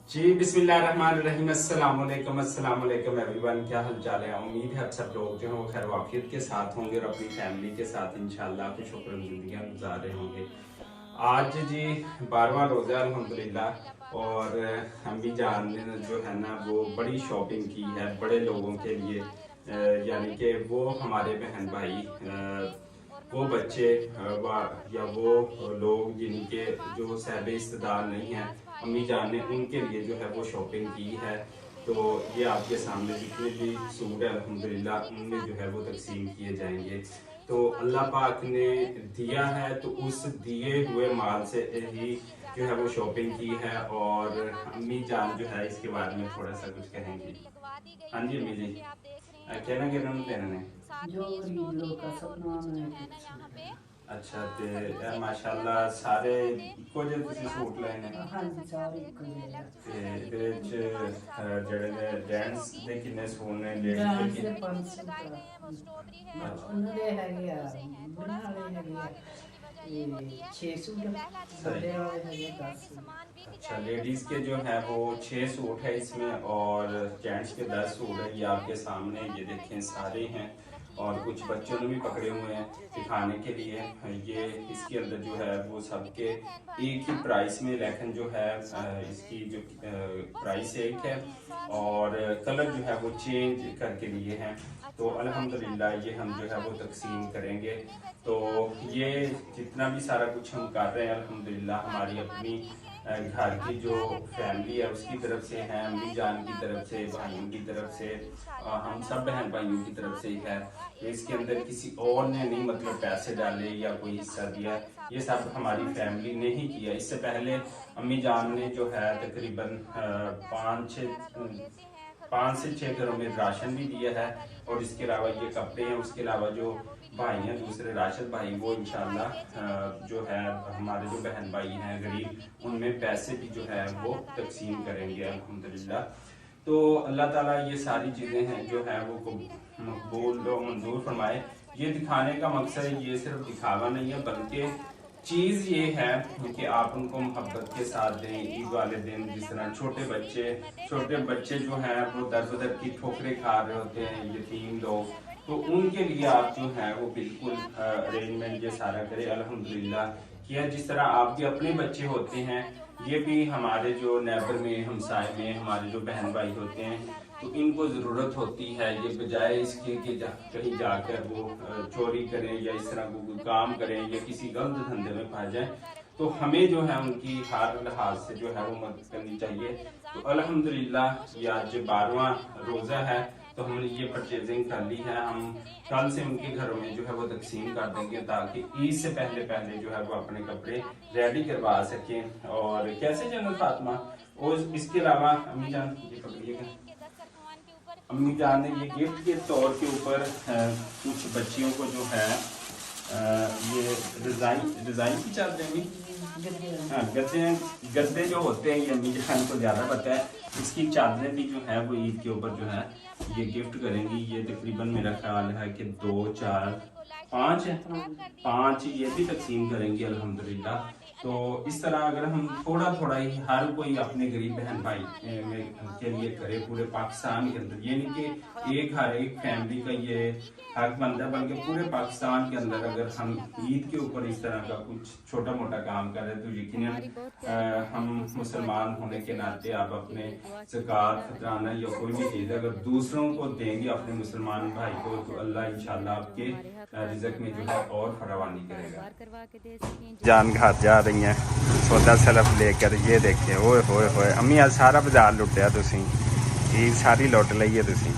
जी बिस्मिल्लाहिर्रहमानिर्रहीम अस्सलाम वालेकुम एवरीवन। क्या हाल चाल है? उम्मीद है आप सब लोग जो हैं वो खैर वाफियत के साथ होंगे और अपनी फैमिली के साथ इंशाल्लाह खुश होकर जिंदगियां गुजार रहे होंगे। आज जी 12वां रोज़ा अल्हम्दुलिल्लाह और अम्मी जान ने जो है ना वो बड़ी शॉपिंग की है बड़े लोगों के लिए, यानी कि वो हमारे बहन भाई, वो बच्चे या वो लोग जिनके जो सहबे रिश्तेदार नहीं हैं, अम्मी जान ने उनके लिए जो है वो शॉपिंग की है। तो ये आपके सामने जितने भी सूट है अल्हम्दुलिल्लाह उनमें जो है वो तकसीम किए जाएंगे। तो अल्लाह पाक ने दिया है तो उस दिए हुए माल से ही जो है वो शॉपिंग की है। और अम्मी जान जो है इसके बारे में थोड़ा सा कुछ कहेंगी। हाँ जी अम्मी जी, कहना देना ने जो गरीब लोग का सपना उन्होंने कुछ अच्छा ते माशाल्लाह सारे इक्को ਜਿਹੇ ਤੁਸੀਂ ਸੂਟ ਲਏ ਨੇ ਹਾਂਜੀ ਸਾਰੇ ਇੱਕੋ ਜਿਹੇ ਆ। ਤੇ ਇਹਦੇ ਵਿੱਚ ਜਿਹੜੇ ਨੇ ਜੈਂਟਸ ਦੇ ਕਿੰਨੇ ਸੂਟ ਨੇ, ਡਾਂਸ ਲੇਡੀਜ਼ ਦੇ ਦੇ 5 ਸੂਟ ਆ। ਉਹਨਾਂ ਦੇ ਹੈਗੇ ਆ ਬੁੜੀਆਂ ਵਾਲੇ ਹੈਗੇ ਆ ਤੇ 6 ਸੂਟ, ਵੱਡੇ ਵਾਲੇ ਹੈਗੇ 10 ਸੂਟ। अच्छा लेडीज के जो है वो 6 सूट है इसमें और जेंट्स के 10 सूट है। ये आपके सामने ये देखें सारे हैं और कुछ बच्चों ने भी पकड़े हुए हैं दिखाने के लिए। ये इसके अंदर जो है वो सबके एक ही प्राइस में, लेकिन जो है इसकी जो प्राइस एक है और कलर जो है वो चेंज करके लिए हैं। तो अल्हम्दुलिल्लाह ये हम जो है वो तकसीम करेंगे। तो ये जितना भी सारा कुछ हम कर रहे हैं अल्हम्दुलिल्लाह हमारी अपनी घर की जो फैमिली है उसकी तरफ से है, अम्मी जान की तरफ से, भाइयों की तरफ से, हम सब बहन भाइयों की तरफ से ही है। तो इसके अंदर किसी और ने नहीं मतलब पैसे डाले या कोई हिस्सा दिया, ये सब हमारी फैमिली ने ही किया। इससे पहले अम्मी जान ने जो है तकरीबन 5 से 6 घरों में राशन भी दिया है और इसके अलावा ये कपड़े हैं। उसके अलावा जो भाई हैं दूसरे राशिद भाई, वो इंशाल्लाह जो है हमारे जो बहन भाई हैं गरीब उनमें पैसे भी जो है वो तकसीम करेंगे अल्हम्दुलिल्लाह। तो अल्लाह ताला ये सारी चीज़ें हैं जो है वो मकबूल और मंजूर फरमाए। ये दिखाने का मकसद ये सिर्फ दिखावा नहीं है बल्कि चीज़ ये है कि आप उनको मोहब्बत के साथ दें। ईद वाले दिन जिस तरह छोटे बच्चे जो हैं वो दर बदर की ठोकरें खा रहे होते हैं, यतीम लोग, तो उनके लिए आप जो है वो बिल्कुल अरेंजमेंट ये सारा करें अल्हम्दुलिल्लाह किया। जिस तरह आपके अपने बच्चे होते हैं, ये भी हमारे जो नेबर में हमसाए में हमारे जो बहन भाई होते हैं, तो इनको ज़रूरत होती है ये बजाय इसके कि कहीं जाकर वो चोरी करें या इस तरह को कोई काम करें या किसी गलत धंधे में फंस जाएं, तो हमें जो है उनकी हर लिहाज से जो है वो मदद करनी चाहिए। तो अल्हम्दुलिल्लाह ये आज 12वां रोज़ा है तो हमने ये परचेजिंग कर ली है। हम कल से उनके घरों में जो है वो तकसीम कर देंगे ताकि ईद से पहले जो है वो अपने कपड़े रेडी करवा सकें। और कैसे जनरल फातिमा, और इसके अलावा अम्मी जान ये पकड़िएगा, अम्मी जान ने ये गिफ्ट के तौर के ऊपर कुछ बच्चियों को जो है ये डिजाइन की चादरें भी, हाँ गद्दे जो होते हैं ये अम्मी जान को ज़्यादा पता है। इसकी चादरें भी जो है वो ईद के ऊपर जो है ये गिफ्ट करेंगी। ये तकरीबन मेरा ख्याल है कि 2 4 5 है, 5 ये भी तकसीम करेंगी अल्हम्दुलिल्लाह। तो इस तरह अगर हम थोड़ा थोड़ा ही हर कोई अपने गरीब बहन भाई के लिए करे पूरे पाकिस्तान के अंदर, ये नहीं कि हर एक फैमिली का ये हक बनता है, बल्कि पूरे पाकिस्तान के अंदर अगर हम ईद के ऊपर इस तरह का कुछ छोटा मोटा काम करें तो यकीनन हम मुसलमान होने के नाते आप अपने ज़कात फतराना या कोई भी चीज़ अगर दूसरों को देंगे अपने मुसलमान भाई को, तो अल्लाह इंशाल्लाह आपके रिज़्क में जो है और फरावानी करेगा। जान घर जा रही हैं सौदा सलफ लेकर, ये देखें ओए होए होए अम्मी आज सारा बाजार लुटिया तुसी, ईद सारी लुट लई है तुसी।